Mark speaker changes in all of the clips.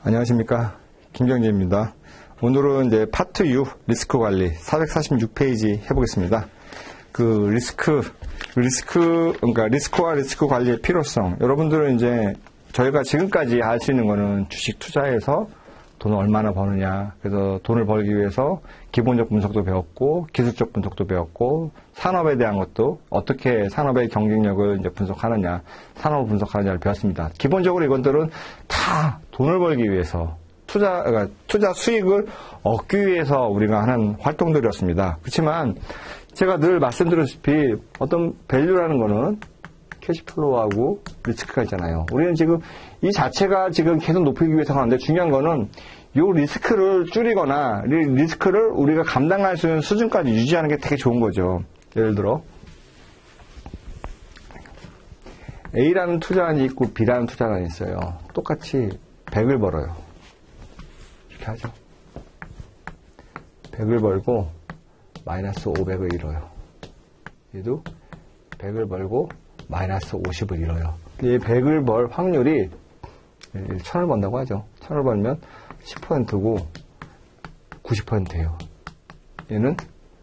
Speaker 1: 안녕하십니까. 김경재입니다. 오늘은 이제 파트 6 리스크 관리 446페이지 해보겠습니다. 그러니까 리스크와 리스크 관리의 필요성. 여러분들은 이제 저희가 지금까지 알 수 있는 거는 주식 투자해서 돈을 얼마나 버느냐. 그래서 돈을 벌기 위해서 기본적 분석도 배웠고, 기술적 분석도 배웠고, 산업에 대한 것도 어떻게 산업의 경쟁력을 이제 분석하느냐, 산업을 분석하느냐를 배웠습니다. 기본적으로 이것들은 다 돈을 벌기 위해서 투자 수익을 얻기 위해서 우리가 하는 활동들이었습니다. 그렇지만 제가 늘 말씀드렸다시피 어떤 밸류라는 거는 캐시플로우하고 리스크가 있잖아요. 우리는 지금 이 자체가 지금 계속 높이기 위해서 하는데 중요한 거는 이 리스크를 줄이거나 리스크를 우리가 감당할 수 있는 수준까지 유지하는 게 되게 좋은 거죠. 예를 들어 A라는 투자안이 있고 B라는 투자안이 있어요. 똑같이 100을 벌어요. 이렇게 하죠. 100을 벌고 마이너스 500을 잃어요. 얘도 100을 벌고 마이너스 50을 잃어요. 이 100을 벌 확률이 1000을 번다고 하죠. 1000을 벌면 10%고 90%예요. 얘는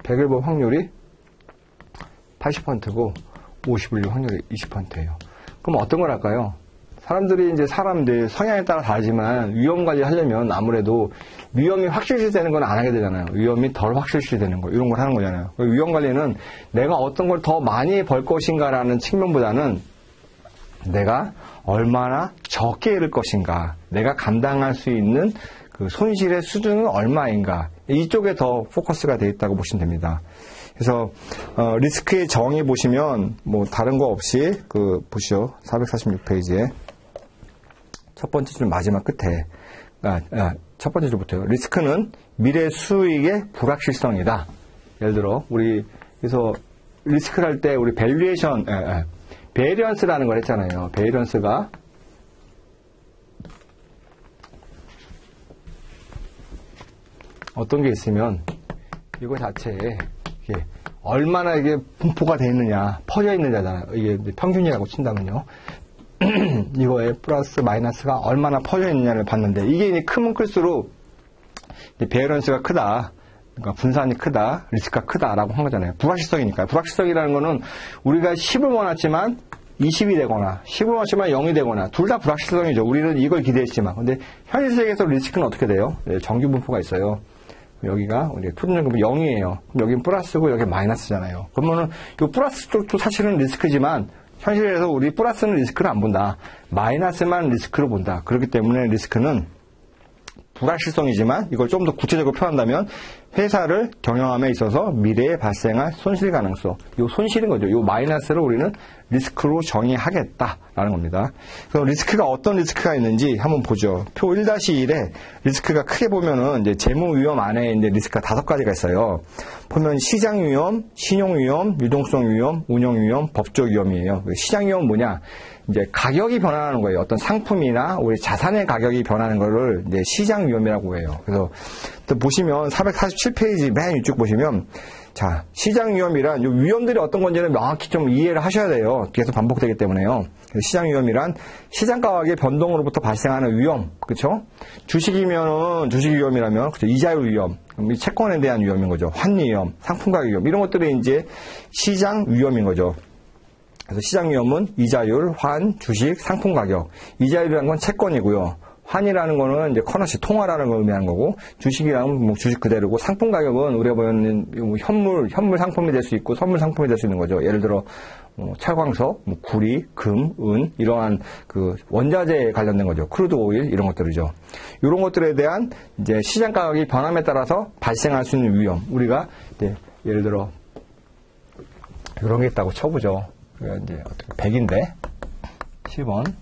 Speaker 1: 100을 벌 확률이 80%고 50을 잃을 확률이 20%예요. 그럼 어떤 걸 할까요? 사람들이 성향에 따라 다르지만 위험 관리 하려면 아무래도 위험이 확실시 되는 건 안 하게 되잖아요. 위험이 덜 확실시 되는 거, 이런 걸 하는 거잖아요. 위험 관리는 내가 어떤 걸 더 많이 벌 것인가라는 측면보다는 내가 얼마나 적게 잃을 것인가, 내가 감당할 수 있는 그 손실의 수준은 얼마인가, 이쪽에 더 포커스가 되어 있다고 보시면 됩니다. 그래서 리스크의 정의 보시면 뭐 다른 거 없이 보시죠. 446페이지에 첫 번째 줄 마지막 끝에 첫 번째 줄부터요. 리스크는 미래 수익의 불확실성이다. 예를 들어 그래서 리스크를 할 때 우리 밸류에이션 베리언스라는 걸 했잖아요. 베리언스가 어떤 게 있으면 이거 자체에 이게 얼마나 이게 분포가 되어 있느냐, 퍼져 있느냐잖아요. 이게 평균이라고 친다면요. 이거에 플러스 마이너스가 얼마나 퍼져 있느냐를 봤는데, 이게 이제 크면 클수록 베리언스가 크다, 그러니까 분산이 크다, 리스크가 크다라고 한 거잖아요. 불확실성이니까요. 불확실성이라는 거는 우리가 10을 원했지만 20이 되거나 10을 원했지만 0이 되거나 둘 다 불확실성이죠. 우리는 이걸 기대했지만. 근데 현실 세계에서 리스크는 어떻게 돼요? 정규 분포가 있어요. 여기가 토준정규분 0이에요. 여긴 플러스고 여기 마이너스잖아요. 그러면은 이 플러스 쪽도 사실은 리스크지만 현실에서 우리 플러스는 리스크를 안 본다. 마이너스만 리스크를 본다. 그렇기 때문에 리스크는 불확실성이지만 이걸 좀 더 구체적으로 표현한다면 회사를 경영함에 있어서 미래에 발생할 손실 가능성. 이 손실인 거죠. 이 마이너스를 우리는 리스크로 정의하겠다라는 겁니다. 그래서 리스크가 어떤 리스크가 있는지 한번 보죠. 표 1-1에 리스크가 크게 보면은 이제 재무 위험 안에 이제 리스크가 5가지가 있어요. 보면 시장 위험, 신용 위험, 유동성 위험, 운영 위험, 법적 위험이에요. 시장 위험은 뭐냐? 이제 가격이 변화하는 거예요. 어떤 상품이나 우리 자산의 가격이 변하는 거를 이제 시장 위험이라고 해요. 그래서 또 보시면 447페이지 맨 위쪽 보시면 자, 시장 위험이란 이 위험들이 어떤 건지는 명확히 좀 이해를 하셔야 돼요. 계속 반복되기 때문에요. 시장 위험이란 시장 가격의 변동으로부터 발생하는 위험, 그렇죠? 주식이면은 주식 위험이라면 그렇죠? 이자율 위험, 채권에 대한 위험인 거죠. 환리 위험, 상품 가격 위험 이런 것들이 이제 시장 위험인 거죠. 그래서 시장 위험은 이자율, 환, 주식, 상품 가격. 이자율이라는 건 채권이고요. 환이라는 거는 이제 커런시, 통화라는 걸 의미하는 거고, 주식이라는 뭐 주식 그대로고, 상품 가격은 우리가 보는 현물 상품이 될 수 있고, 선물 상품이 될 수 있는 거죠. 예를 들어, 찰광석, 구리, 금, 은, 이러한 원자재에 관련된 거죠. 크루드 오일, 이런 것들이죠. 이런 것들에 대한 이제 시장 가격이 변함에 따라서 발생할 수 있는 위험. 우리가 이제 예를 들어, 이런 게 있다고 쳐보죠. 이제 100인데 10원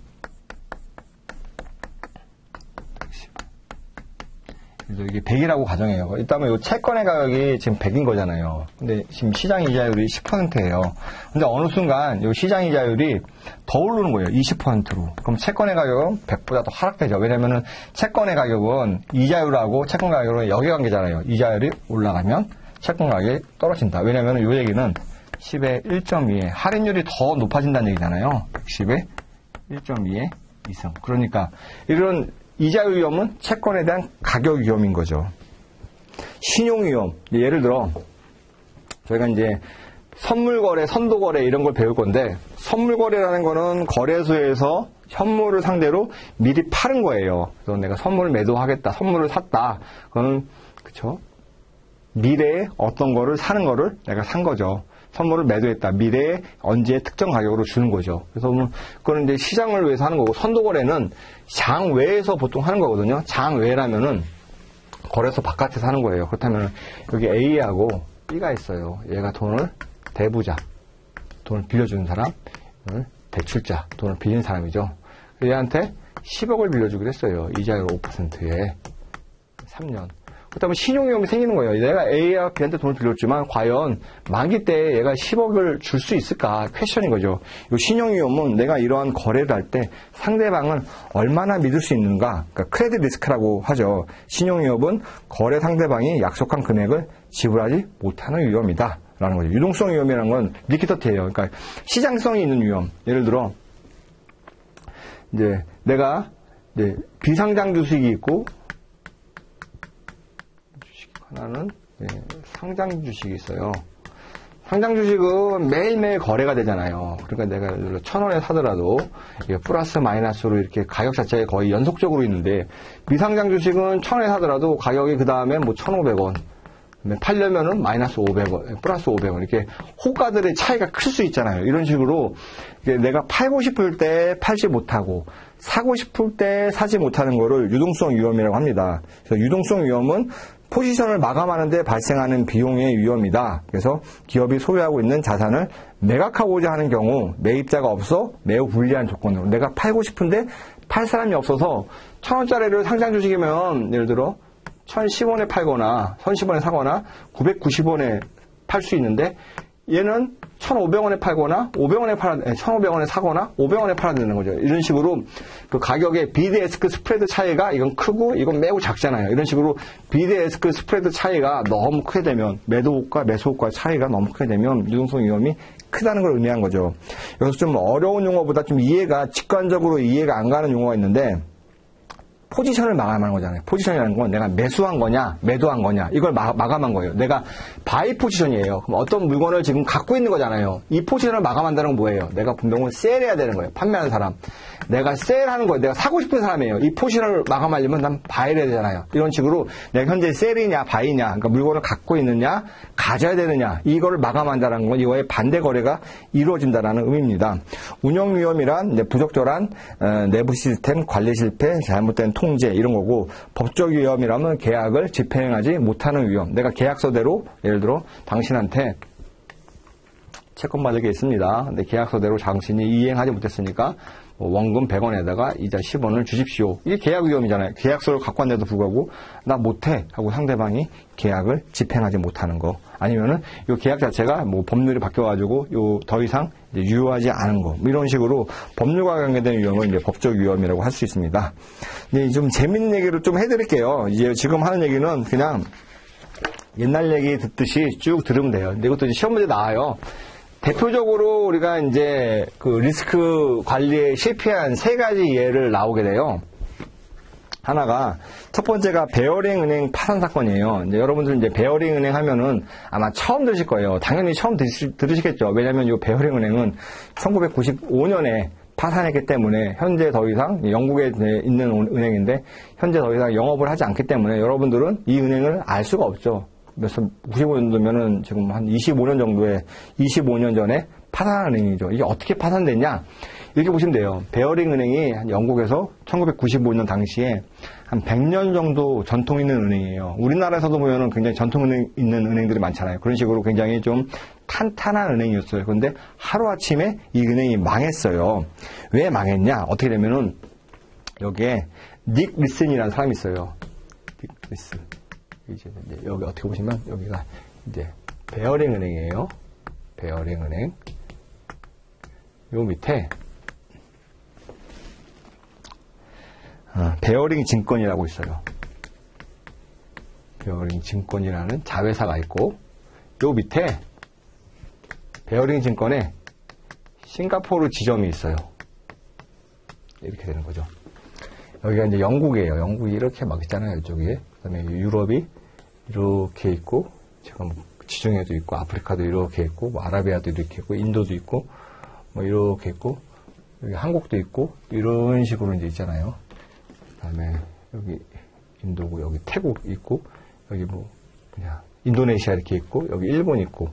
Speaker 1: 이게 100이라고 가정해요. 일단은 이 채권의 가격이 지금 100인 거잖아요. 근데 지금 시장 이자율이 10%예요. 근데 어느 순간 이 시장 이자율이 더 오르는 거예요. 20%로. 그럼 채권의 가격은 100보다 더 하락되죠. 왜냐면은 채권의 가격은 이자율하고 채권 가격은 역외관계잖아요. 이자율이 올라가면 채권 가격이 떨어진다. 왜냐면은 이 얘기는 10에 1.2에 할인율이 더 높아진다는 얘기잖아요. 110에 1.2에 이상. 그러니까 이런 이자율 위험은 채권에 대한 가격 위험인 거죠. 신용 위험. 예를 들어 저희가 이제 선물 거래, 선도 거래 이런 걸 배울 건데 선물 거래라는 거는 거래소에서 현물을 상대로 미리 파는 거예요. 그래서 내가 선물을 매도하겠다, 선물을 샀다. 그거는 그쵸? 미래에 어떤 거를 사는 거를 내가 산 거죠. 선물을 매도했다. 미래에 언제 특정 가격으로 주는 거죠. 그래서 그거는 이제 시장을 위해서 하는 거고 선도 거래는 장 외에서 보통 하는 거거든요. 장 외라면은 거래소 바깥에서 하는 거예요. 그렇다면 여기 A하고 B가 있어요. 얘가 돈을 대부자, 돈을 빌려주는 사람, 대출자, 돈을 빌린 사람이죠. 얘한테 10억을 빌려주기로 했어요. 이자율 5%에 3년. 그렇다면 신용위험이 생기는 거예요. 내가 A와 B한테 돈을 빌렸지만 과연 만기 때 얘가 10억을 줄 수 있을까? 퀘션인 거죠. 이 신용위험은 내가 이러한 거래를 할 때 상대방을 얼마나 믿을 수 있는가? 그러니까 크레딧 리스크라고 하죠. 신용위험은 거래 상대방이 약속한 금액을 지불하지 못하는 위험이다. 라는 거죠. 유동성 위험이라는 건 리퀴더티예요. 그러니까 시장성이 있는 위험. 예를 들어 이제 내가 이제 비상장 주식이 있고 하나는 상장 주식이 있어요. 상장 주식은 매일매일 거래가 되잖아요. 그러니까 내가 1,000원에 사더라도 플러스 마이너스로 이렇게 가격 자체가 거의 연속적으로 있는데 미상장 주식은 1,000원에 사더라도 가격이 그 다음에 뭐 1,500원 팔려면은 마이너스 500원, 플러스 500원 이렇게 호가들의 차이가 클 수 있잖아요. 이런 식으로 내가 팔고 싶을 때 팔지 못하고 사고 싶을 때 사지 못하는 거를 유동성 위험이라고 합니다. 그래서 유동성 위험은 포지션을 마감하는 데 발생하는 비용의 위험이다. 그래서 기업이 소유하고 있는 자산을 매각하고자 하는 경우 매입자가 없어 매우 불리한 조건으로 내가 팔고 싶은데 팔 사람이 없어서 1,000원짜리를 상장 주식이면 예를 들어 1,010원에 팔거나 1,010원에 사거나 990원에 팔 수 있는데 얘는 1,500원에 팔거나 1,500원에 사거나 500원에 팔아야 되는 거죠. 이런 식으로 그 가격의 비드 에스크 스프레드 차이가 이건 크고 이건 매우 작잖아요. 이런 식으로 비드 에스크 스프레드 차이가 너무 크게 되면 매도호가 매수호가 차이가 너무 크게 되면 유동성 위험이 크다는 걸 의미한 거죠. 여기서 좀 어려운 용어보다 좀 직관적으로 이해가 안 가는 용어가 있는데 포지션을 마감하는 거잖아요. 포지션이라는 건 내가 매수한 거냐, 매도한 거냐, 이걸 마감한 거예요. 내가 바이 포지션이에요. 그럼 어떤 물건을 지금 갖고 있는 거잖아요. 이 포지션을 마감한다는 건 뭐예요? 내가 분명히 셀해야 되는 거예요. 판매하는 사람. 내가 셀하는 거예요. 내가 사고 싶은 사람이에요. 이 포지션을 마감하려면 난 바이를 해야 되잖아요. 이런 식으로 내가 현재 셀이냐, 바이냐, 그러니까 물건을 갖고 있느냐, 가져야 되느냐, 이거를 마감한다는 건 이거의 반대 거래가 이루어진다는 의미입니다. 운영 위험이란 부적절한 내부 시스템 관리 실패, 잘못된 통제 이런 거고 법적 위험이라면 계약을 집행하지 못하는 위험. 내가 계약서대로 예를 들어 당신한테 채권 받을 게 있습니다. 근데 계약서대로 당신이 이행하지 못했으니까 원금 100원에다가 이자 10원을 주십시오. 이게 계약 위험이잖아요. 계약서를 갖고 왔는데도 불구하고 나 못해 하고 상대방이 계약을 집행하지 못하는 거. 아니면은 이 계약 자체가 법률이 바뀌어가지고 더 이상 유효하지 않은 거. 이런 식으로 법률과 관계된 위험을 이제 법적 위험이라고 할 수 있습니다. 이제 좀 재밌는 얘기를 좀 해드릴게요. 이제 지금 하는 얘기는 그냥 옛날 얘기 듣듯이 쭉 들으면 돼요. 근데 이것도 이제 시험 문제 나와요. 대표적으로 우리가 이제 그 리스크 관리에 실패한 3가지 예를 나오게 돼요. 하나가 첫 번째가 베어링 은행 파산 사건이에요. 이제 여러분들 이제 베어링 은행 하면은 아마 처음 들으실 거예요. 당연히 처음 들으시겠죠. 왜냐하면 이 베어링 은행은 1995년에 파산했기 때문에 현재 더 이상 영국에 있는 은행인데 현재 더 이상 영업을 하지 않기 때문에 여러분들은 이 은행을 알 수가 없죠. 95년도면은 지금 한 25년 정도에 25년 전에 파산한 은행이죠. 이게 어떻게 파산됐냐? 이렇게 보시면 돼요. 베어링 은행이 영국에서 1995년 당시에 한 100년 정도 전통 있는 은행이에요. 우리나라에서도 보면은 굉장히 전통 있는 은행들이 많잖아요. 그런 식으로 굉장히 좀 탄탄한 은행이었어요. 그런데 하루아침에 이 은행이 망했어요. 왜 망했냐? 어떻게 되면은 여기에 닉 리슨이라는 사람이 있어요. 닉 리슨. 이제 여기 어떻게 보시면 여기가 이제 베어링 은행이에요. 베어링 은행. 요 밑에 베어링 증권이라고 있어요. 베어링 증권이라는 자회사가 있고 요 밑에 베어링 증권에 싱가포르 지점이 있어요. 이렇게 되는 거죠. 여기가 이제 영국이에요. 영국이 이렇게 막 있잖아요, 이쪽에. 그 다음에 유럽이 이렇게 있고, 지금 지중해도 있고, 아프리카도 이렇게 있고, 뭐 아라비아도 이렇게 있고, 인도도 있고, 뭐 이렇게 있고, 여기 한국도 있고, 이런 식으로 이제 있잖아요. 그 다음에 여기 인도고, 여기 태국 있고, 여기 뭐, 그냥 인도네시아 이렇게 있고, 여기 일본 있고,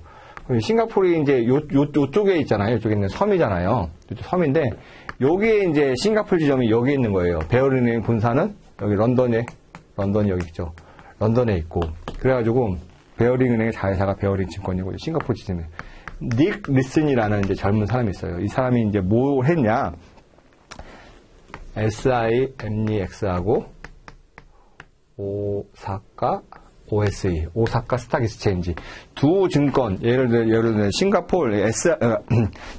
Speaker 1: 싱가포르이 이제 요쪽에 있잖아요. 이쪽에 있는 섬이잖아요. 섬인데, 여기에 이제 싱가포르 지점이 여기 있는 거예요. 베어링은행 본사는 여기 런던이 여기 있죠. 런던에 있고. 그래가지고, 베어링은행의 자회사가 베어링 증권이고, 싱가포르 지점에. 닉 리슨이라는 이제 젊은 사람이 있어요. 이 사람이 이제 뭘 했냐. SIMEX하고, OSE, 오사카 스탁 익스체인지 두 증권, 예를 들어 싱가포르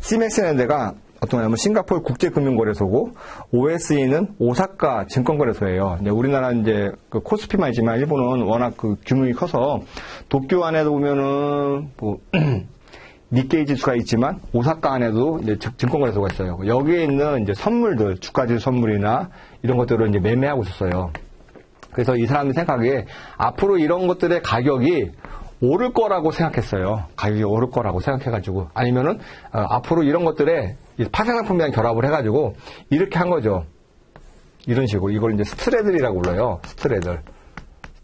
Speaker 1: CMX라는 데가 어떤 거냐면 싱가포르 국제금융거래소고 OSE는 오사카 증권거래소예요. 이제 우리나라 이제 그 코스피만 있지만 일본은 워낙 그 규모이 커서 도쿄 안에도 보면은 뭐 니케이 지수가 있지만 오사카 안에도 이제 증권거래소가 있어요. 여기에 있는 이제 선물들, 주가지수 선물이나 이런 것들을 이제 매매하고 있었어요. 그래서 이 사람이 생각하기에 앞으로 이런 것들의 가격이 오를 거라고 생각했어요. 가격이 오를 거라고 생각해가지고. 아니면은, 앞으로 이런 것들에 파생상품이랑 결합을 해가지고 이렇게 한 거죠. 이런 식으로. 이걸 이제 스트레들이라고 불러요.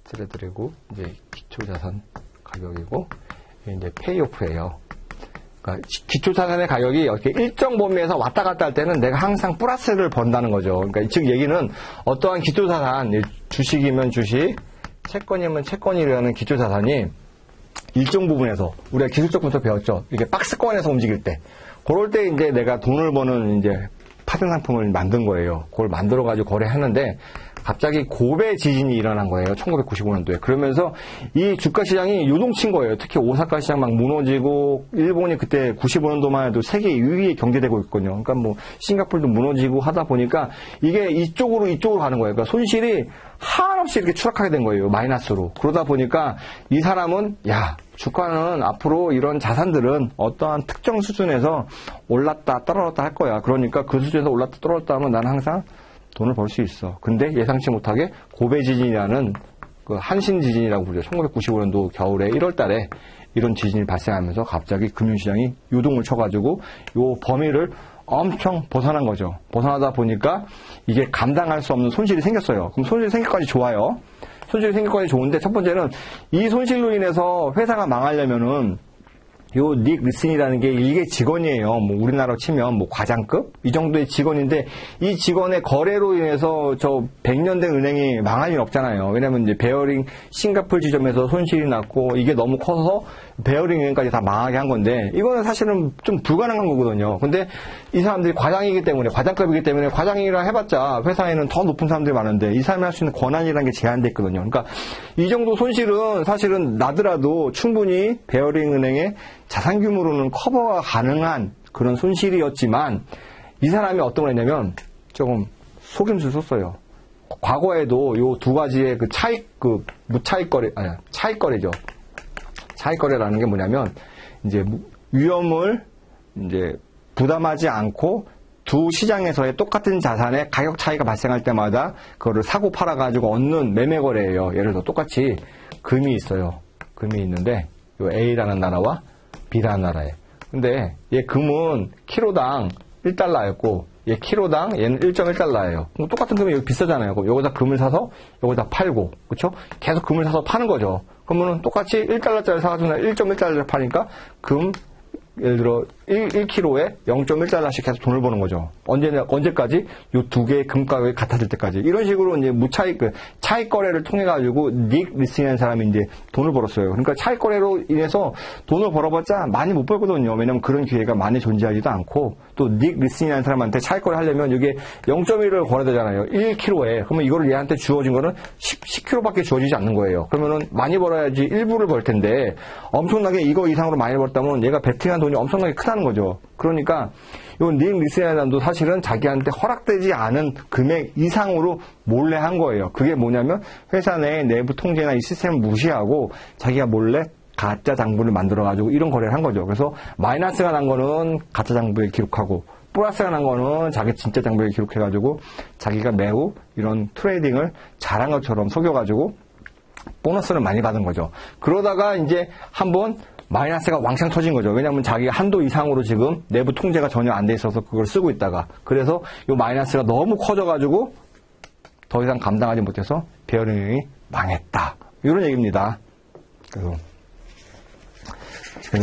Speaker 1: 스트레들이고, 이제 기초자산 가격이고, 이제 페이오프예요. 그러니까 기초자산의 가격이 이렇게 일정 범위에서 왔다 갔다 할 때는 내가 항상 플러스를 번다는 거죠. 그러니까 즉 얘기는 어떠한 기초자산, 주식이면 주식, 채권이면 채권이라는 기초자산이 일정 부분에서 우리가 기술적부터 배웠죠. 이게 박스권에서 움직일 때, 그럴 때 이제 내가 돈을 버는 이제 파생 상품을 만든 거예요. 그걸 만들어가지고 거래했는데 갑자기 고배 지진이 일어난 거예요. 1995년도에. 그러면서 이 주가 시장이 요동친 거예요. 특히 오사카 시장 막 무너지고, 일본이 그때 95년도만 해도 세계 2위의 경제되고 있거든요. 그러니까 뭐 싱가포르도 무너지고 하다 보니까 이게 이쪽으로 가는 거예요. 그러니까 손실이 한없이 이렇게 추락하게 된 거예요. 마이너스로. 그러다 보니까 이 사람은 주가는 앞으로 이런 자산들은 어떠한 특정 수준에서 올랐다 떨어졌다 할 거야. 그러니까 그 수준에서 올랐다 떨어졌다 하면 난 항상 돈을 벌 수 있어. 근데 예상치 못하게 고배 지진이라는 그 한신 지진이라고 부르죠. 1995년도 겨울에 1월 달에 이런 지진이 발생하면서 갑자기 금융시장이 요동을 쳐가지고 요 범위를 엄청 벗어난 거죠. 벗어나다 보니까 이게 감당할 수 없는 손실이 생겼어요. 그럼 손실이 생길까지 좋아요. 손실이 생길까지 좋은데 첫 번째는 이 손실로 인해서 회사가 망하려면은 요 닉 리슨이라는 게 일개 직원이에요. 뭐 우리나라로 치면 뭐 과장급 이 정도의 직원인데 이 직원의 거래로 인해서 저 100년 된 은행이 망할 일 없잖아요. 왜냐면 이제 베어링 싱가포르 지점에서 손실이 났고 이게 너무 커서 베어링 은행까지 다 망하게 한 건데 이거는 사실은 좀 불가능한 거거든요. 근데 이 사람들이 과장이기 때문에 과장급이기 때문에 과장이라 해봤자 회사에는 더 높은 사람들이 많은데 이 사람이 할 수 있는 권한이라는 게 제한돼 있거든요. 그러니까 이 정도 손실은 사실은 나더라도 충분히 베어링 은행의 자산 규모로는 커버가 가능한 그런 손실이었지만 이 사람이 어떤 걸 했냐면 조금 속임수를 썼어요. 과거에도 요 두 가지의 그 차익거래죠. 차익거래라는 게 뭐냐면 이제 위험을 이제 부담하지 않고 두 시장에서의 똑같은 자산의 가격 차이가 발생할 때마다 그거를 사고 팔아가지고 얻는 매매거래예요. 예를 들어 똑같이 금이 있어요. 금이 있는데 요 A라는 나라와 B라는 나라에. 근데 얘 금은 키로당 1달러였고 얘 키로당 얘는 1.1달러예요. 그럼 똑같은 금이 여기 비싸잖아요. 그럼 여기다 금을 사서 여기다 팔고, 그렇죠? 계속 금을 사서 파는 거죠. 그러면은 똑같이 1달러짜리 사가지고 1.1달러를 파니까 금 예를 들어 1kg에 0.1달러씩 계속 돈을 버는 거죠. 언제까지? 요 두 개의 금 가격이 같아질 때까지. 이런 식으로 이제 차익 거래를 통해 가지고 닉 리슨이라는 사람이 이제 돈을 벌었어요. 그러니까 차익 거래로 인해서 돈을 벌어봤자 많이 못 벌거든요. 왜냐면 그런 기회가 많이 존재하지도 않고 또 닉 리슨이라는 사람한테 차익 거래 하려면 이게 0.1을 걸어야 되잖아요. 1kg에. 그러면 이거를 얘한테 주어진 거는 10kg밖에 주어지지 않는 거예요. 그러면은 많이 벌어야지 일부를 벌 텐데 엄청나게 이거 이상으로 많이 벌었다면 얘가 베팅한 돈이 엄청나게 크다는 거죠. 그러니까 이 닉 리슨이라는 사람도 사실은 자기한테 허락되지 않은 금액 이상으로 몰래 한 거예요. 그게 뭐냐면 회사 내 내부 통제나 이 시스템을 무시하고 자기가 몰래 가짜 장부를 만들어가지고 이런 거래를 한 거죠. 그래서 마이너스가 난 거는 가짜 장부에 기록하고 플러스가 난 거는 자기 진짜 장벽에 기록해가지고 자기가 매우 이런 트레이딩을 잘한 것처럼 속여가지고 보너스를 많이 받은 거죠. 그러다가 이제 한번 마이너스가 왕창 터진 거죠. 왜냐하면 자기가 한도 이상으로 지금 내부 통제가 전혀 안 돼 있어서 그걸 쓰고 있다가 그래서 이 마이너스가 너무 커져가지고 더 이상 감당하지 못해서 베어링이 망했다. 이런 얘기입니다. 그래서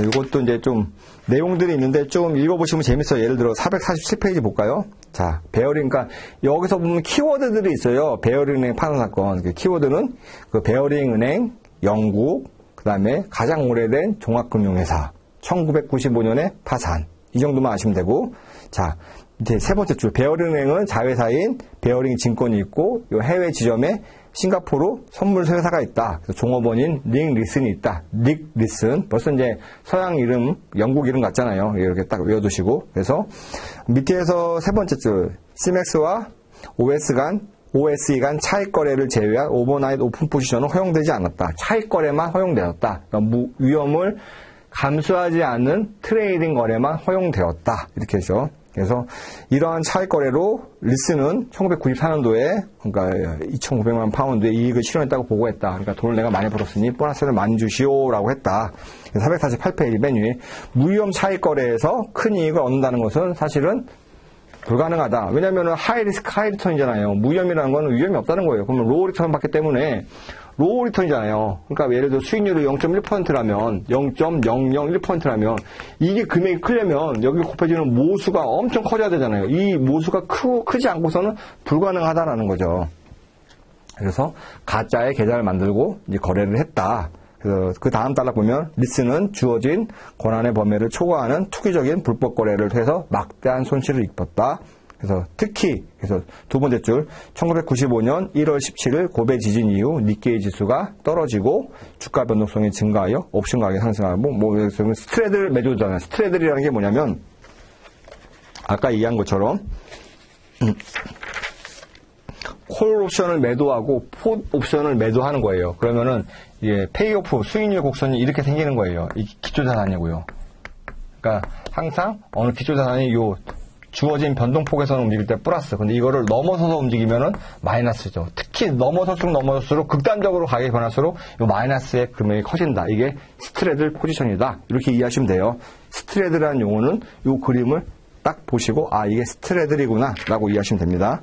Speaker 1: 이것도 이제 좀 내용들이 있는데 좀 읽어보시면 재밌어요. 예를 들어 447페이지 볼까요? 자, 베어링, 그러니까 여기서 보면 키워드들이 있어요. 베어링 은행 파산 사건. 그 키워드는 그 베어링 은행, 영국, 그 다음에 가장 오래된 종합금융회사, 1995년에 파산. 이 정도만 아시면 되고, 자, 이제 세 번째 줄, 베어링 은행은 자회사인 베어링 증권이 있고, 요 해외 지점에 싱가포르 선물소 회사가 있다. 그래서 종업원인 닉 리슨이 있다. 닉 리슨. 벌써 이제 서양 이름, 영국 이름 같잖아요. 이렇게 딱 외워두시고. 그래서 밑에서 세 번째 줄, 시맥스와 OSE 간 차익 거래를 제외한 오버나잇 오픈 포지션은 허용되지 않았다. 차익 거래만 허용되었다. 그러니까 위험을 감수하지 않는 트레이딩 거래만 허용되었다. 이렇게 해서. 그래서 이러한 차익 거래로 리스는 1994년도에 그러니까 2,500만 파운드의 이익을 실현했다고 보고했다. 그러니까 돈을 내가 많이 벌었으니 보너스를 많이 주시오라고 했다. 448페이지 맨 위에 무위험 차익 거래에서 큰 이익을 얻는다는 것은 사실은 불가능하다. 왜냐하면 하이 리스크 하이 리턴이잖아요. 무위험이라는 건 위험이 없다는 거예요. 그러면 로우 리턴 받기 때문에 로우 리턴이잖아요. 그러니까 예를 들어 수익률이 0.1%라면 0.001%라면 이게 금액이 크려면 여기 곱해지는 모수가 엄청 커져야 되잖아요. 이 모수가 크지 않고서는 불가능하다라는 거죠. 그래서 가짜의 계좌를 만들고 이제 거래를 했다. 그래서 그 다음 단락 보면 리스는 주어진 권한의 범위를 초과하는 투기적인 불법 거래를 해서 막대한 손실을 입었다. 그래서 특히 그래서 두 번째 줄 1995년 1월 17일 고베 지진 이후 니케이 지수가 떨어지고 주가 변동성이 증가하여 옵션 가격이 상승하고 스트레들 매도잖아요. 스트레들이라는 게 뭐냐면 아까 얘기한 것처럼 콜 옵션을 매도하고 풋 옵션을 매도하는 거예요. 그러면은 페이오프 수익률 곡선이 이렇게 생기는 거예요. 이 기초자산이고요. 그러니까 항상 어느 기초자산이 요 주어진 변동폭에서는 움직일 때 플러스. 근데 이거를 넘어서서 움직이면은 마이너스죠. 특히 넘어설수록 극단적으로 가격이 변할수록 이 마이너스의 금액이 커진다. 이게 스트레들 포지션이다. 이렇게 이해하시면 돼요. 스트레드라는 용어는 이 그림을 딱 보시고 아 이게 스트레들이구나 라고 이해하시면 됩니다.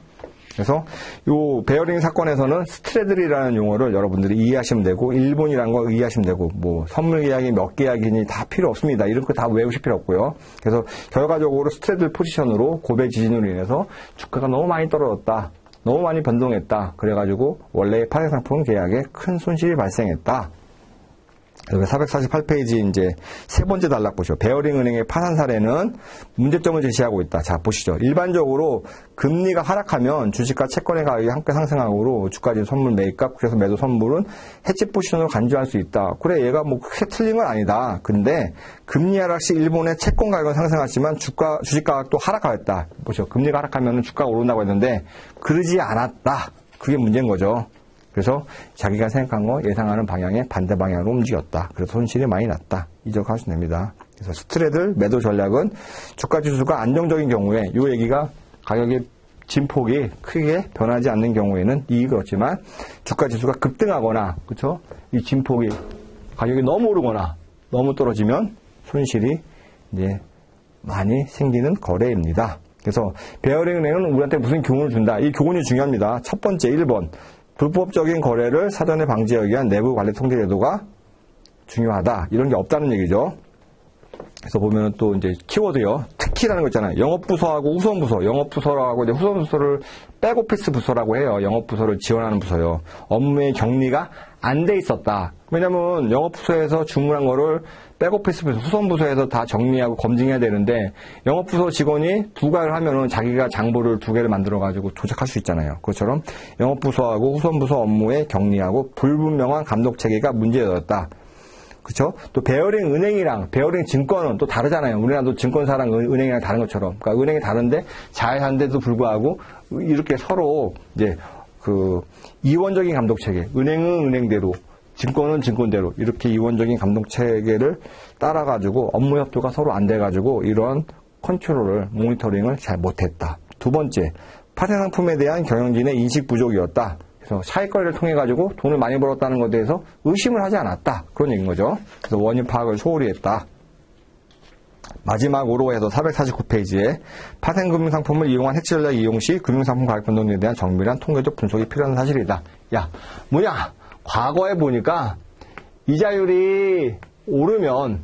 Speaker 1: 그래서 요 베어링 사건에서는 스트레들이라는 용어를 여러분들이 이해하시면 되고 일본이라는 거 이해하시면 되고 뭐 선물 계약이 몇 계약이니 다 필요 없습니다. 이런 거 다 외우실 필요 없고요. 그래서 결과적으로 스트레들 포지션으로 고베 지진으로 인해서 주가가 너무 많이 떨어졌다. 너무 많이 변동했다. 그래가지고 원래 파생 상품 계약에 큰 손실이 발생했다. 448페이지 이제 세 번째 단락 보시죠. 베어링 은행의 파산 사례는 문제점을 제시하고 있다. 자, 보시죠. 일반적으로 금리가 하락하면 주식과 채권의 가격이 함께 상승하므로 주가지 선물 매입값, 그래서 매도 선물은 해치 포지션으로 간주할 수 있다. 그래, 얘가 뭐 크게 틀린 건 아니다. 근데 금리 하락 시 일본의 채권 가격은 상승하지만 주식 가격도 하락하였다. 보시죠. 금리가 하락하면 주가가 오른다고 했는데 그러지 않았다. 그게 문제인 거죠. 그래서 자기가 생각한 거 예상하는 방향의 반대 방향으로 움직였다. 그래서 손실이 많이 났다. 이적하시면 됩니다. 그래서 스트레들 매도 전략은 주가 지수가 안정적인 경우에 이 얘기가 가격의 진폭이 크게 변하지 않는 경우에는 이익을 얻지만 주가 지수가 급등하거나 그렇죠? 이 진폭이 가격이 너무 오르거나 너무 떨어지면 손실이 이제 많이 생기는 거래입니다. 그래서 베어링 은행은 우리한테 무슨 교훈을 준다. 이 교훈이 중요합니다. 첫 번째 1번. 불법적인 거래를 사전에 방지하기 위한 내부 관리 통제 제도가 중요하다. 이런 게 없다는 얘기죠. 그래서 보면 또 이제 키워드요. 특히라는 거 있잖아요. 영업부서하고 후손부서. 영업부서라고 이제 후손부서를 백오피스 부서라고 해요. 영업부서를 지원하는 부서요. 업무의 격리가 안 돼 있었다. 왜냐면 영업부서에서 주문한 거를 백오피스 부서, 후손부서에서 다 정리하고 검증해야 되는데 영업부서 직원이 두 가지를 하면은 자기가 장부를 두 개를 만들어가지고 조작할 수 있잖아요. 그것처럼 영업부서하고 후손부서 업무에 격리하고 불분명한 감독 체계가 문제였다. 그렇죠? 또 베어링 은행이랑 베어링 증권은 또 다르잖아요. 우리나라도 증권사랑 은행이랑 다른 것처럼. 그러니까 은행이 다른데 자회사인데도 불구하고 이렇게 서로 이제 그 이원적인 감독 체계. 은행은 은행대로, 증권은 증권대로 이렇게 이원적인 감독 체계를 따라가지고 업무 협조가 서로 안 돼가지고 이런 컨트롤을, 모니터링을 잘 못했다. 두 번째, 파생 상품에 대한 경영진의 인식 부족이었다. 그래서 차익거래를 통해 가지고 돈을 많이 벌었다는 것에 대해서 의심을 하지 않았다. 그런 얘기인 거죠. 그래서 원인 파악을 소홀히 했다. 마지막으로 해서 449페이지에 파생금융상품을 이용한 해치 전략 이용 시 금융상품 가격 변동에 대한 정밀한 통계적 분석이 필요한 사실이다. 야, 뭐냐? 과거에 보니까 이자율이 오르면,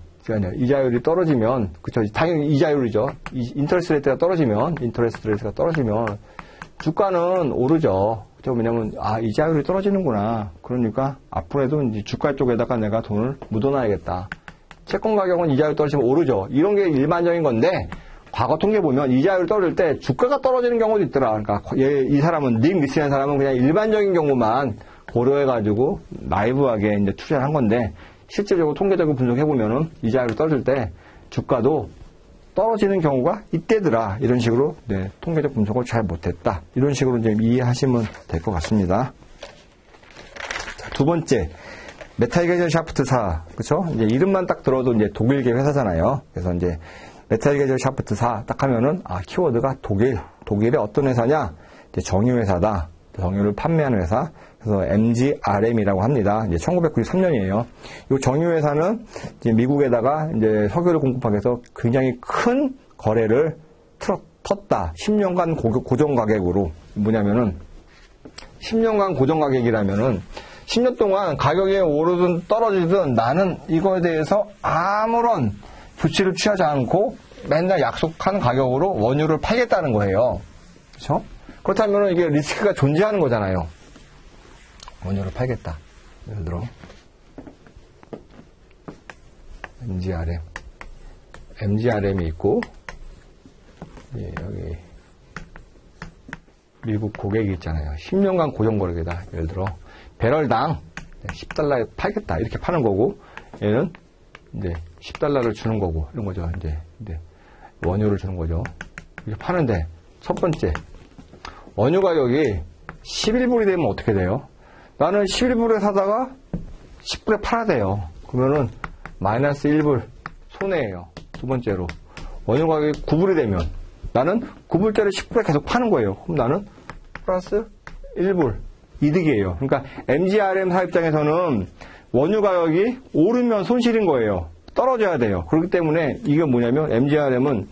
Speaker 1: 이자율이 떨어지면, 그쵸? 당연히 이자율이죠. 인터레스트 레이트가 떨어지면, 주가는 오르죠. 그죠? 왜냐면, 이자율이 떨어지는구나. 그러니까 앞으로도 이제 주가 쪽에다가 내가 돈을 묻어놔야겠다. 채권 가격은 이자율 떨어지면 오르죠. 이런 게 일반적인 건데, 과거 통계 보면 이자율이 떨어질 때 주가가 떨어지는 경우도 있더라. 그러니까 이 사람은, 닉 리스라는 사람은 그냥 일반적인 경우만 고려해가지고 라이브하게 이제 투자를 한 건데, 실질적으로 통계적으로 분석해보면은 이자율이 떨어질 때 주가도 떨어지는 경우가 이때더라. 이런 식으로, 통계적 분석을 잘 못했다. 이런 식으로 이제 이해하시면 될 것 같습니다. 자, 두 번째. 메탈게젤 샤프트사, 그쵸? 이제 이름만 딱 들어도 이제 독일계 회사잖아요. 그래서 이제 메탈게젤 샤프트사 딱 하면은, 키워드가 독일의 어떤 회사냐? 이제 정유회사다. 정유를 판매하는 회사. 그래서 MGRM이라고 합니다. 이제 1993년이에요. 이 정유회사는 이제 미국에다가 이제 석유를 공급하기 위해서 굉장히 큰 거래를 텄다. 10년간 고정 가격으로. 뭐냐면은, 10년간 고정 가격이라면은, 10년 동안 가격이 오르든 떨어지든 나는 이거에 대해서 아무런 조치를 취하지 않고 맨날 약속한 가격으로 원유를 팔겠다는 거예요. 그렇죠? 그렇다면 이게 리스크가 존재하는 거잖아요. 원유를 팔겠다. 예를 들어 MGRM이 있고, 여기 미국 고객이 있잖아요. 10년간 고정 거래다. 예를 들어 배럴당 $10에 팔겠다. 이렇게 파는 거고, 얘는 이제 $10를 주는 거고, 이런 거죠. 이제 원유를 주는 거죠. 이렇게 파는데, 첫 번째, 원유 가격이 11불이 되면 어떻게 돼요? 나는 11불에 사다가 10불에 팔아야 돼요. 그러면은 마이너스 1불 손해예요. 두 번째로, 원유 가격이 9불이 되면 나는 9불짜리 10불에 계속 파는 거예요. 그럼 나는 플러스 1불. 이득이에요. 그러니까 MGRM 사 입장에서는 원유 가격이 오르면 손실인 거예요. 떨어져야 돼요. 그렇기 때문에 이게 뭐냐면 MGRM은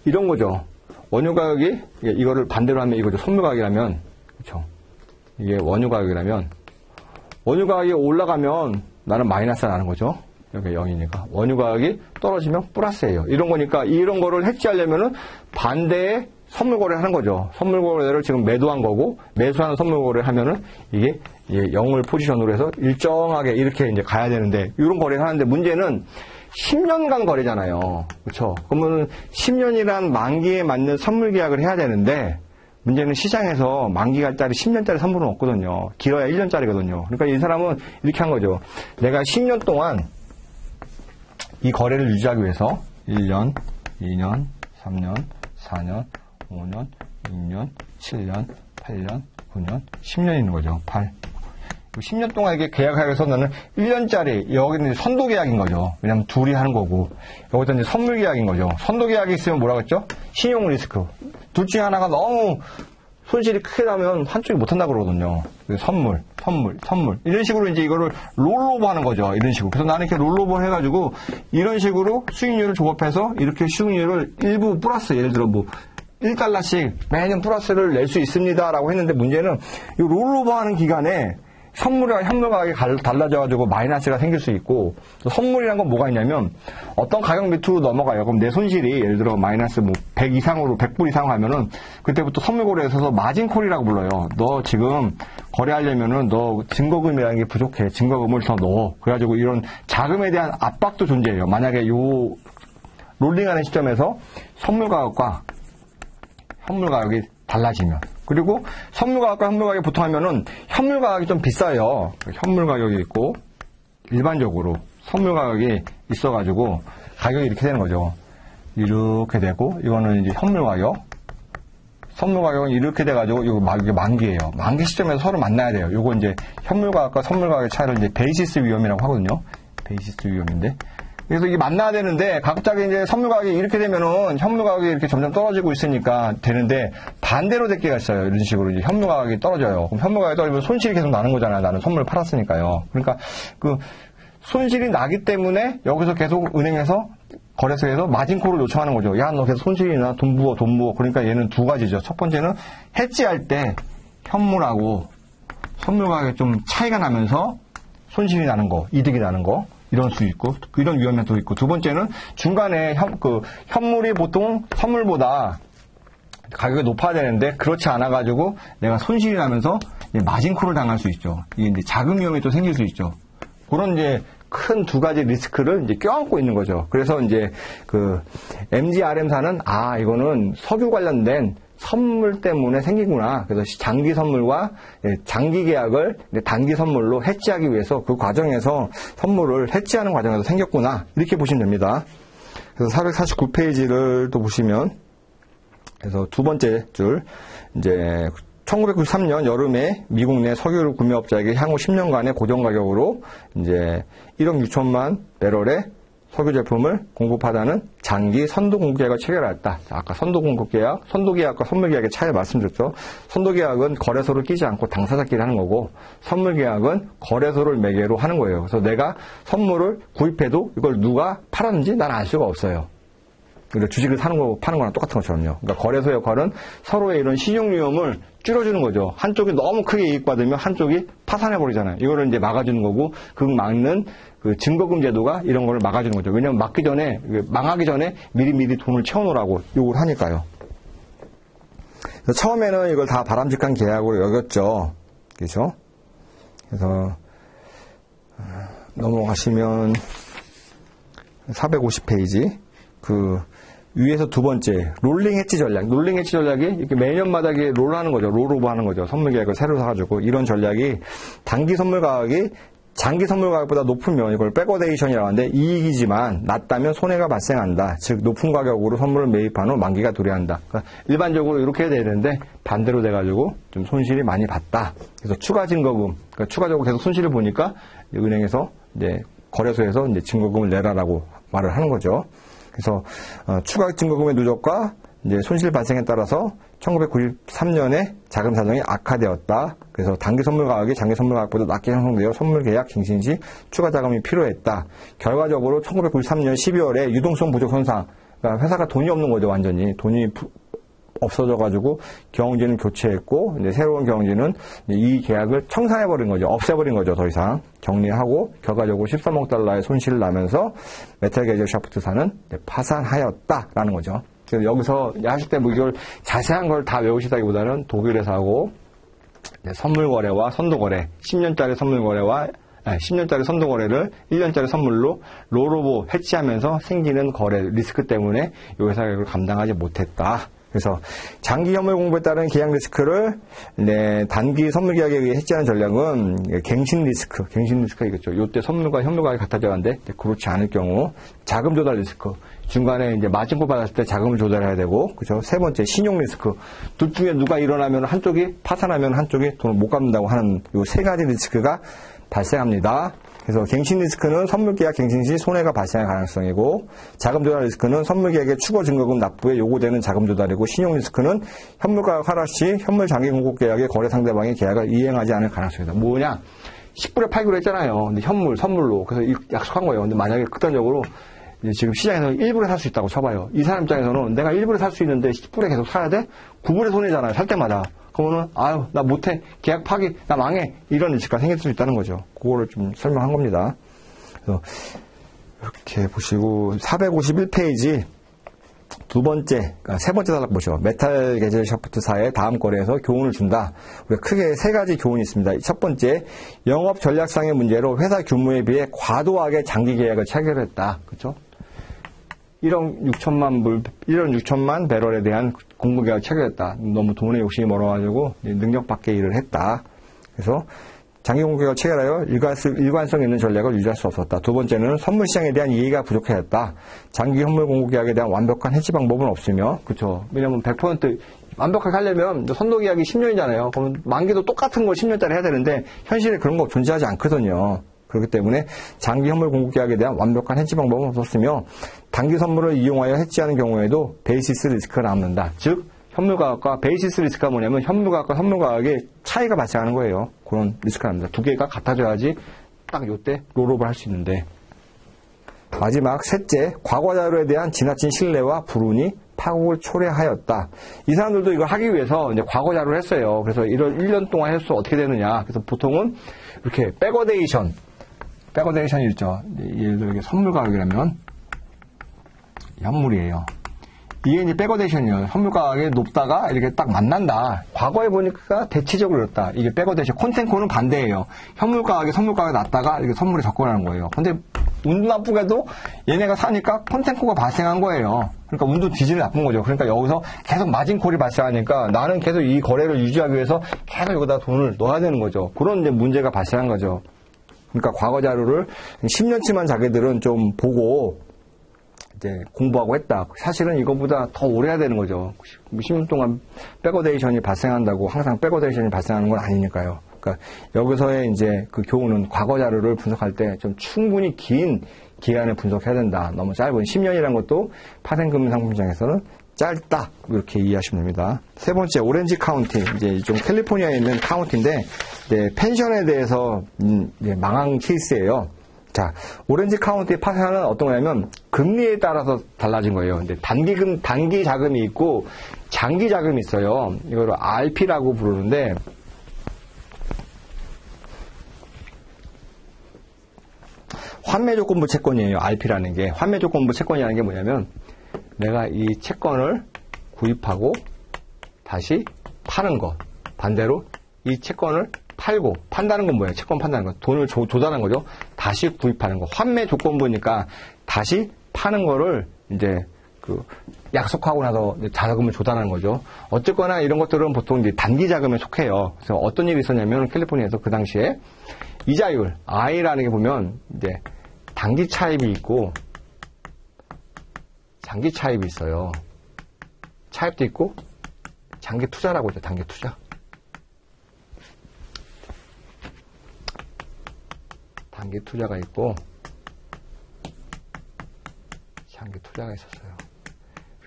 Speaker 1: 이런 거죠. 원유 가격이, 이거를 반대로 하면 이거죠. 선물 가격이라면, 그렇죠. 이게 원유 가격이라면, 원유 가격이 올라가면 나는 마이너스가 나는 거죠. 여기 0이니까. 원유 가격이 떨어지면 플러스예요. 이런 거니까 이런 거를 해치하려면은 반대에 선물 거래를 하는 거죠. 선물 거래를 지금 매도한 거고, 매수하는 선물 거래를 하면은 이게 0을 포지션으로 해서 일정하게 이렇게 이제 가야 되는데, 이런 거래를 하는데 문제는 10년간 거래잖아요. 그렇죠? 그러면 10년이란 만기에 맞는 선물 계약을 해야 되는데, 문제는 시장에서 만기가짜리 10년짜리 선물은 없거든요. 길어야 1년짜리거든요. 그러니까 이 사람은 이렇게 한 거죠. 내가 10년 동안 이 거래를 유지하기 위해서 1년, 2년, 3년, 4년, 5년, 6년, 7년, 8년, 9년, 10년이 있는 거죠. 8. 10년 동안 이게 계약하기 위해서 나는 1년짜리, 여기는 선도 계약인 거죠. 왜냐면 둘이 하는 거고, 여기서 이제 선물 계약인 거죠. 선도 계약이 있으면 뭐라고 했죠? 신용 리스크. 둘 중에 하나가 너무 손실이 크게 나면 한쪽이 못한다 그러거든요. 선물. 이런 식으로 이제 이거를 롤오버 하는 거죠. 이런 식으로. 그래서 나는 이렇게 롤오버 해가지고, 이런 식으로 수익률을 조합해서 이렇게 수익률을 일부 플러스, 예를 들어 뭐, $1씩 매년 플러스를 낼 수 있습니다라고 했는데, 문제는 이 롤오버 하는 기간에 선물과 현물 가격이 달라져가지고 마이너스가 생길 수 있고, 또 선물이란 건 뭐가 있냐면 어떤 가격 밑으로 넘어가요. 그럼 내 손실이 예를 들어 마이너스 뭐 100 이상으로 100불 이상 하면은 그때부터 선물 거래에서 마진콜이라고 불러요. 너 지금 거래하려면은 너 증거금이라는 게 부족해. 증거금을 더 넣어. 그래가지고 이런 자금에 대한 압박도 존재해요. 만약에 요 롤링하는 시점에서 선물 가격과 현물 가격이 달라지면. 그리고 선물 가격과 현물 가격이 보통 하면은 현물 가격이 좀 비싸요. 현물 가격이 있고 일반적으로 선물 가격이 있어가지고 가격이 이렇게 되는 거죠. 이렇게 되고 이거는 이제 현물 가격. 선물 가격은 이렇게 돼가지고 이게 만기예요. 만기 시점에서 서로 만나야 돼요. 요거 이제 현물 가격과 선물 가격의 차이를 이제 베이시스 위험이라고 하거든요. 베이시스 위험인데 그래서 이게 만나야 되는데 갑자기 이제 선물 가격이 이렇게 되면은 현물 가격이 이렇게 점점 떨어지고 있으니까 되는데 반대로 될 때가 있어요. 이런 식으로 이제 현물 가격이 떨어져요. 그럼 현물 가격이 떨어지면 손실이 계속 나는 거잖아요. 나는 선물을 팔았으니까요. 그러니까 그 손실이 나기 때문에 여기서 계속 은행에서 거래소에서 마진콜을 요청하는 거죠. 야, 너 계속 손실이 나. 돈 부어. 그러니까 얘는 두 가지죠. 첫 번째는 해지할 때 현물하고 선물 가격이 좀 차이가 나면서 손실이 나는 거, 이득이 나는 거, 이런 수 있고, 이런 위험도 있고. 두 번째는 중간에 현물이 보통 선물보다 가격이 높아야 되는데 그렇지 않아가지고 내가 손실이 나면서 마진콜을 당할 수 있죠. 이게 이제 자금 위험이 또 생길 수 있죠. 그런 이제 큰 두 가지 리스크를 이제 껴안고 있는 거죠. 그래서 이제 그 MGRM사는 이거는 석유 관련된 선물 때문에 생기구나. 그래서 장기 선물과 장기 계약을 단기 선물로 해지하기 위해서 그 과정에서 선물을 해지하는 과정에서 생겼구나. 이렇게 보시면 됩니다. 그래서 449페이지를 또 보시면, 그래서 두 번째 줄, 이제 1993년 여름에 미국 내 석유 구매업자에게 향후 10년간의 고정 가격으로 이제 1억 6천만 배럴의 석유 제품을 공급하다는 장기 선도 공급 계약을 체결하였다. 아까 선도 공급 계약, 선도 계약과 선물 계약의 차이를 말씀드렸죠. 선도 계약은 거래소를 끼지 않고 당사자끼리 하는 거고, 선물 계약은 거래소를 매개로 하는 거예요. 그래서 내가 선물을 구입해도 이걸 누가 팔았는지 난 알 수가 없어요. 그러니까 주식을 사는 거, 파는 거랑 똑같은 것처럼요. 그러니까 거래소 역할은 서로의 이런 신용 위험을 줄여주는 거죠. 한쪽이 너무 크게 이익받으면 한쪽이 파산해버리잖아요. 이거를 이제 막아주는 거고, 그 막는 그 증거금 제도가 이런 거를 막아주는 거죠. 왜냐면 망하기 전에 미리 돈을 채워놓으라고 요구를 하니까요. 그래서 처음에는 이걸 다 바람직한 계약으로 여겼죠. 그렇죠? 그래서 넘어가시면 450페이지. 그 위에서 두 번째 롤링 해지 전략. 롤링 해지 전략이 이렇게 매년마다 롤하는 거죠. 롤오버 하는 거죠. 선물 계약을 새로 사가지고. 이런 전략이 단기 선물 가격이 장기 선물 가격보다 높으면 이걸 백어데이션이라고 하는데, 이익이지만 낮다면 손해가 발생한다. 즉 높은 가격으로 선물을 매입한 후 만기가 도래한다. 그러니까 일반적으로 이렇게 해야 되는데 반대로 돼가지고 좀 손실이 많이 봤다. 그래서 추가 증거금, 그러니까 추가적으로 계속 손실을 보니까 은행에서 이제 거래소에서 이제 증거금을 내라라고 말을 하는 거죠. 그래서 추가 증거금의 누적과 이제 손실 발생에 따라서 1993년에 자금 사정이 악화되었다. 그래서 단기 선물 가격이 장기 선물 가격보다 낮게 형성되어 선물 계약 갱신 시 추가 자금이 필요했다. 결과적으로 1993년 12월에 유동성 부족 현상, 그러니까 회사가 돈이 없는 거죠. 완전히 돈이 없어져가지고 경영진은 교체했고, 이제 새로운 경영진은 이 계약을 청산해버린 거죠. 없애버린 거죠. 더 이상 정리하고 결과적으로 13억 달러의 손실을 나면서 메탈 게제샤프트사는 파산하였다라는 거죠. 그래서 여기서 하실 때 뭐 이걸 자세한 걸 다 외우시다기보다는 독일에서하고 선물 거래와 선도 거래, 10년짜리 선물 거래와 10년짜리 선도 거래를 1년짜리 선물로 롤오버 해지하면서 생기는 거래 리스크 때문에 이 회사가 이걸 감당하지 못했다. 그래서 장기 현물 공부에 따른 계약 리스크를 단기 선물 계약에 의해 해지하는 전략은 갱신 리스크가 있겠죠. 이때 선물과 현물 가격이 같아져가는데 그렇지 않을 경우 자금 조달 리스크, 중간에 이제 마진콜 받았을 때 자금을 조달해야 되고, 그죠? 세 번째 신용 리스크, 둘 중에 누가 일어나면 한쪽이 파산하면 한쪽이 돈을 못 갚는다고 하는 이 세 가지 리스크가 발생합니다. 그래서 갱신 리스크는 선물 계약 갱신 시 손해가 발생할 가능성이고, 자금 조달 리스크는 선물 계약의 추가 증거금 납부에 요구되는 자금 조달이고, 신용 리스크는 현물 가격 하락 시 현물 장기 공급 계약의 거래 상대방이 계약을 이행하지 않을 가능성이다. 뭐냐? 10불에 팔기로 했잖아요. 근데 현물, 선물로. 그래서 약속한 거예요. 근데 만약에 극단적으로 지금 시장에서 1불에 살 수 있다고 쳐봐요. 이 사람 입장에서는 내가 1불에 살 수 있는데 10불에 계속 사야 돼? 9불에 손해잖아요. 살 때마다. 그러면은 나 못해. 계약 파기. 나 망해. 이런 리스크가 생길 수 있다는 거죠. 그거를 좀 설명한 겁니다. 그래서 이렇게 보시고 451페이지 두 번째, 그러니까 세 번째 단락 보시죠. 메탈 게제샤프트사의 다음 거래에서 교훈을 준다. 우리가 크게 세 가지 교훈이 있습니다. 첫 번째, 영업 전략상의 문제로 회사 규모에 비해 과도하게 장기 계약을 체결했다. 그렇죠? 1억 6천만 배럴에 대한 공급 계약을 체결했다. 너무 돈에 욕심이 멀어가지고 능력 밖의 일을 했다. 그래서 장기 공급 계약을 체결하여 일관성 있는 전략을 유지할 수 없었다. 두 번째는 선물 시장에 대한 이해가 부족했다. 장기 현물 공급 계약에 대한 완벽한 해지 방법은 없으며, 그렇죠? 왜냐면 100% 완벽하게 하려면 선도 계약이 10년이잖아요. 그러면 만기도 똑같은 걸 10년짜리 해야 되는데 현실에 그런 거 존재하지 않거든요. 그렇기 때문에 장기 현물 공급 계약에 대한 완벽한 해지 방법은 없었으며 단기 선물을 이용하여 해지하는 경우에도 베이시스 리스크가 남는다. 즉 현물 가격과 베이시스 리스크가 뭐냐면 현물 가격과 선물 가격의 차이가 발생하는 거예요. 그런 리스크가 납니다. 두 개가 같아져야지 딱 요때 롤오버를 할 수 있는데. 마지막 셋째, 과거 자료에 대한 지나친 신뢰와 불운이 파국을 초래하였다. 이 사람들도 이걸 하기 위해서 이제 과거 자료를 했어요. 그래서 이걸 1년 동안 해서 어떻게 되느냐. 그래서 보통은 이렇게 백어데이션이 있죠. 예를 들어 이게 선물 가격이라면 현물이에요. 이게 이제 백어데이션이에요. 선물 가격이 높다가 이렇게 딱 만난다. 과거에 보니까 대체적으로 그렇다. 이게 백어데이션. 콘텐코는 반대예요. 현물 가격이 선물 가격이 낮다가 이렇게 선물이 접근하는 거예요. 근데 운도 나쁘게도 얘네가 사니까 콘텐코가 발생한 거예요. 그러니까 운도 뒤지는 나쁜 거죠. 그러니까 여기서 계속 마진콜이 발생하니까 나는 계속 이 거래를 유지하기 위해서 계속 여기다 돈을 넣어야 되는 거죠. 그런 이제 문제가 발생한 거죠. 그러니까 과거 자료를 10년치만 자기들은 좀 보고 이제 공부하고 했다. 사실은 이거보다 더 오래 해야 되는 거죠. 10년 동안 백어데이션이 발생한다고 항상 백어데이션이 발생하는 건 아니니까요. 그러니까 여기서의 이제 그 교훈은 과거 자료를 분석할 때 좀 충분히 긴 기간에 분석해야 된다. 너무 짧은 10년이라는 것도 파생금융 상품시장에서는 짧다. 이렇게 이해하시면 됩니다. 세 번째, 오렌지 카운티. 이제 좀 캘리포니아에 있는 카운티인데, 이제 펜션에 대해서 이제 망한 케이스예요. 자, 오렌지 카운티 파생은 어떤 거냐면 금리에 따라서 달라진 거예요. 근데 단기 자금이 있고 장기 자금이 있어요. 이걸 RP라고 부르는데, 환매조건부 채권이에요. RP라는 게. 환매조건부 채권이라는 게 뭐냐면 내가 이 채권을 구입하고 다시 파는 것. 반대로 이 채권을 팔고, 판다는 건 뭐예요? 채권 판다는 거. 돈을 조달하는 거죠. 다시 구입하는 거. 환매조건부니까 다시 파는 거를 이제 약속하고 나서 자금을 조달하는 거죠. 어쨌거나 이런 것들은 보통 이제 단기 자금에 속해요. 그래서 어떤 일이 있었냐면 캘리포니아에서 그 당시에 이자율, I라는 게 보면 이제 단기 차입이 있고 장기 차입이 있어요. 차입도 있고 장기 투자라고 하죠. 단기 투자. 단기 투자가 있고 장기 투자가 있었어요.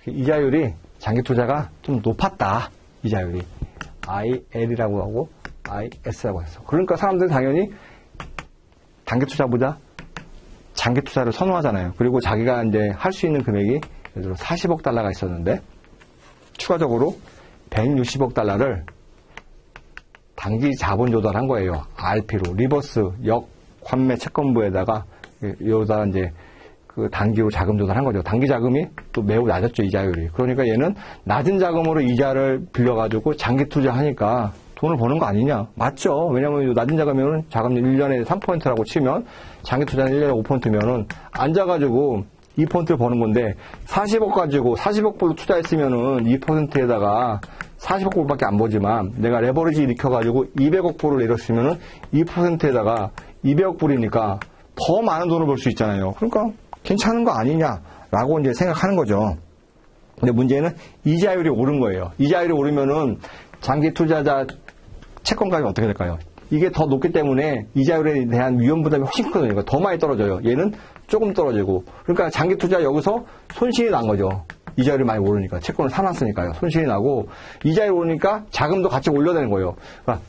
Speaker 1: 이자율이 장기 투자가 좀 높았다. 이자율이 IL이라고 하고 IS라고 했어. 그러니까 사람들은 당연히 단기 투자보다 장기 투자를 선호하잖아요. 그리고 자기가 이제 할 수 있는 금액이 예를 들어 40억 달러가 있었는데 추가적으로 160억 달러를 단기 자본 조달한 거예요. RP로 리버스 역환매 채권부에다가 여기다 이제 그 단기로 자금 조달한 거죠. 단기 자금이 또 매우 낮았죠, 이자율이. 그러니까 얘는 낮은 자금으로 이자를 빌려가지고 장기 투자하니까 돈을 버는 거 아니냐? 맞죠. 왜냐면 낮은 자금이면 자금률 1년에 3%라고 치면 장기 투자는 1년에 5%면은 앉아가지고 2%를 버는 건데 40억 가지고 40억 불로 투자했으면은 2%에다가 40억 불밖에 안 버지만 내가 레버리지 일으켜가지고 200억 불을 내렸으면은 2%에다가 200억 불이니까 더 많은 돈을 벌 수 있잖아요. 그러니까 괜찮은 거 아니냐라고 이제 생각하는 거죠. 근데 문제는 이자율이 오른 거예요. 이자율이 오르면은 장기 투자자 채권값이 어떻게 될까요? 이게 더 높기 때문에 이자율에 대한 위험 부담이 훨씬 크거든요. 더 많이 떨어져요. 얘는 조금 떨어지고. 그러니까 장기 투자 여기서 손실이 난 거죠. 이자율이 많이 오르니까. 채권을 사놨으니까요. 손실이 나고, 이자율이 오르니까 자금도 같이 올려내는 거예요. 그러니까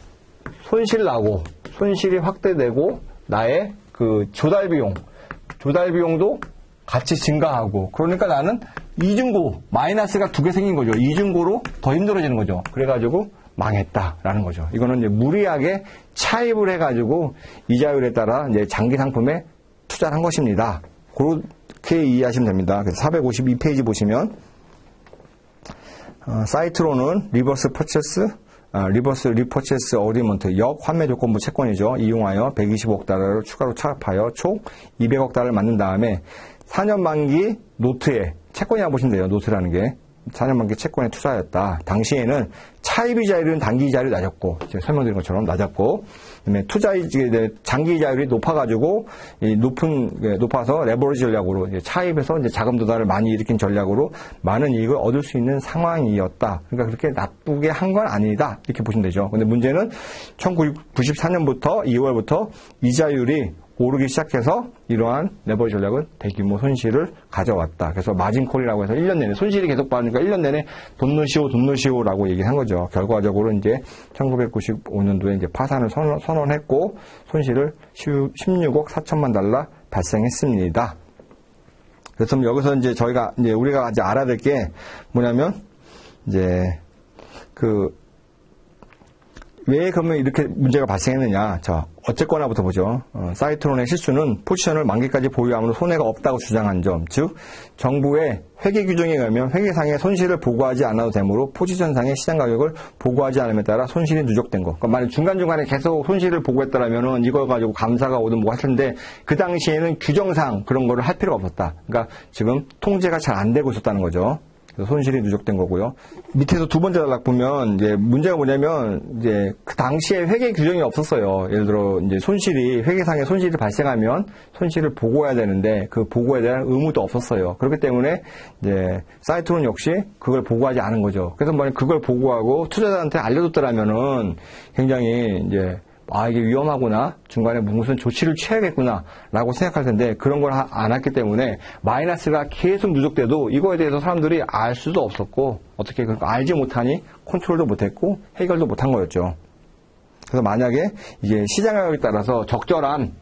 Speaker 1: 손실 나고, 손실이 확대되고, 나의 그 조달 비용도 같이 증가하고, 그러니까 나는 이중고, 마이너스가 두 개 생긴 거죠. 이중고로 더 힘들어지는 거죠. 그래가지고 망했다라는 거죠. 이거는 이제 무리하게 차입을 해가지고 이자율에 따라 이제 장기 상품에 투자를 한 것입니다. 그렇게 이해하시면 됩니다. 그래서 452페이지 보시면, 사이트로는 리버스 리퍼체스 어그리먼트 역환매 조건부 채권이죠. 이용하여 125억 달러를 추가로 차입하여 총 200억 달러를 만든 다음에 4년 만기 노트에, 채권이라고 보시면 돼요. 노트라는 게 4년 만기 채권에 투자하였다. 당시에는 차입이자율은 단기이자율이 낮았고, 제가 설명드린 것처럼 낮았고, 그다음에 장기이자율이 높아가지고 높아서 레버리지 전략으로 이제 차입해서 이제 자금 조달을 많이 일으킨 전략으로 많은 이익을 얻을 수 있는 상황이었다. 그러니까 그렇게 나쁘게 한 건 아니다. 이렇게 보시면 되죠. 근데 문제는 1994년부터 2월부터 이자율이 오르기 시작해서 이러한 레버리지 전략은 대규모 손실을 가져왔다. 그래서 마진콜이라고 해서 1년 내내 손실이 계속 받으니까 1년 내내 돈 넣으시오라고 얘기한 거죠. 결과적으로 이제 1995년도에 이제 파산을 선언했고 손실을 16억 4천만 달러 발생했습니다. 그래서 여기서 이제 저희가 이제 우리가 이제 알아야 될 게 뭐냐면 이제 왜 그러면 이렇게 문제가 발생했느냐. 자, 어쨌거나부터 보죠. 사이트론의 실수는 포지션을 만기까지 보유함으로 손해가 없다고 주장한 점. 즉, 정부의 회계 규정에 의하면 회계상의 손실을 보고하지 않아도 되므로 포지션상의 시장 가격을 보고하지 않음에 따라 손실이 누적된 거. 그러니까 만약 중간중간에 계속 손실을 보고했다라면은 이걸 가지고 감사가 오든 뭐 할 텐데 그 당시에는 규정상 그런 거를 할 필요가 없었다. 그러니까 지금 통제가 잘 안 되고 있었다는 거죠. 손실이 누적된 거고요. 밑에서 두 번째 단락 보면 이제 문제가 뭐냐면 이제 그 당시에 회계 규정이 없었어요. 예를 들어 이제 회계상의 손실이 발생하면 손실을 보고해야 되는데 그 보고에 대한 의무도 없었어요. 그렇기 때문에 이제 사이트론 역시 그걸 보고하지 않은 거죠. 그래서 만약 그걸 보고하고 투자자한테 알려줬더라면은 굉장히 이제 이게 위험하구나. 중간에 무슨 조치를 취해야겠구나. 라고 생각할 텐데 그런 걸 안 했기 때문에 마이너스가 계속 누적돼도 이거에 대해서 사람들이 알 수도 없었고 어떻게 알지 못하니 컨트롤도 못했고 해결도 못한 거였죠. 그래서 만약에 이게 시장 가격에 따라서 적절한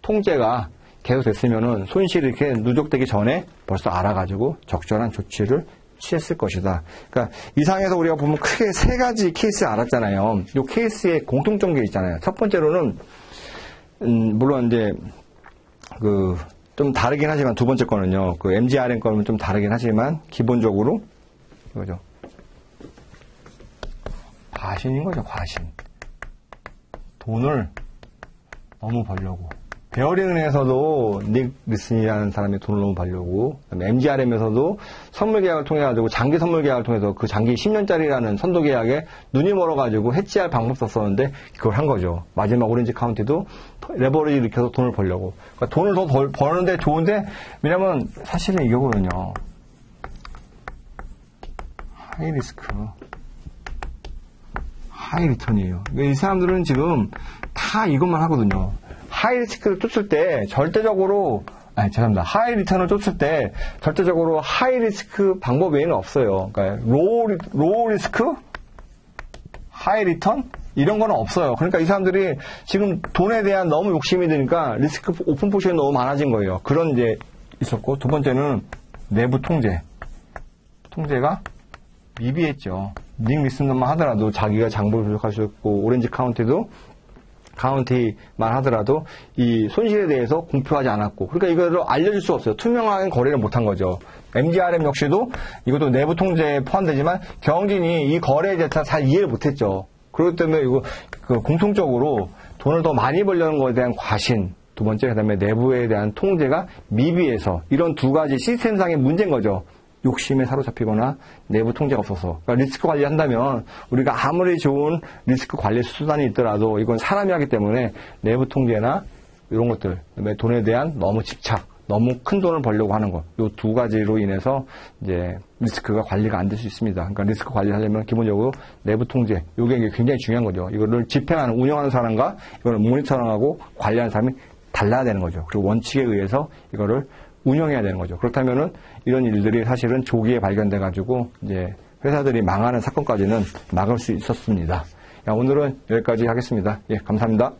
Speaker 1: 통제가 계속 됐으면은 손실이 이렇게 누적되기 전에 벌써 알아가지고 적절한 조치를 취했을 것이다. 그러니까 이 상에서 우리가 보면 크게 세 가지 케이스를 알았잖아요. 이 케이스에 공통점 게 있잖아요. 첫 번째로는 물론 이제 좀 다르긴 하지만 두 번째 거는요. MGRM 거는 좀 다르긴 하지만 기본적으로 이거죠. 과신인 거죠. 과신. 돈을 너무 벌려고. 베어링은행에서도 닉 리슨이라는 사람이 돈을 너무 벌려고, MGRM에서도 선물 계약을 통해 가지고 장기 선물 계약을 통해서 그 장기 10년짜리라는 선도 계약에 눈이 멀어 가지고 해지할 방법 썼었는데 그걸 한 거죠. 마지막 오렌지 카운티도 레버리지 일으켜서 돈을 벌려고. 그러니까 돈을 더 버는데 좋은데 왜냐면 사실은 이거거든요. 하이 리스크, 하이 리턴이에요. 이 사람들은 지금 다 이것만 하거든요. 하이 리스크를 쫓을 때 하이 리턴을 쫓을 때 절대적으로 하이 리스크 방법 외에는 없어요. 그러니까 로우 리스크, 하이 리턴 이런 거는 없어요. 그러니까 이 사람들이 지금 돈에 대한 너무 욕심이 드니까 리스크 오픈 포지션이 너무 많아진 거예요. 그런 이제 있었고 두 번째는 내부 통제가 미비했죠. 닉 리슨만 하더라도 자기가 장부를 부족할 수 있고 오렌지 카운티만 하더라도 이 손실에 대해서 공표하지 않았고 그러니까 이거를 알려줄 수 없어요. 투명한 거래를 못한 거죠. MGRM 역시도 이것도 내부 통제에 포함되지만 경진이 이 거래에 대해서 잘 이해를 못했죠. 그렇기 때문에 이거 공통적으로 돈을 더 많이 벌려는 것에 대한 과신 두 번째 그다음에 내부에 대한 통제가 미비해서 이런 두 가지 시스템상의 문제인 거죠. 욕심에 사로잡히거나 내부 통제가 없어서. 그러니까 리스크 관리한다면 우리가 아무리 좋은 리스크 관리 수단이 있더라도 이건 사람이 하기 때문에 내부 통제나 이런 것들, 그다음에 돈에 대한 너무 집착, 너무 큰 돈을 벌려고 하는 것, 이 두 가지로 인해서 이제 리스크가 관리가 안 될 수 있습니다. 그러니까 리스크 관리하려면 기본적으로 내부 통제, 이게 굉장히 중요한 거죠. 이거를 집행하는, 운영하는 사람과 이거를 모니터링하고 관리하는 사람이 달라야 되는 거죠. 그리고 원칙에 의해서 이거를 운영해야 되는 거죠. 그렇다면은 이런 일들이 사실은 조기에 발견돼 가지고 이제 회사들이 망하는 사건까지는 막을 수 있었습니다. 오늘은 여기까지 하겠습니다. 예, 감사합니다.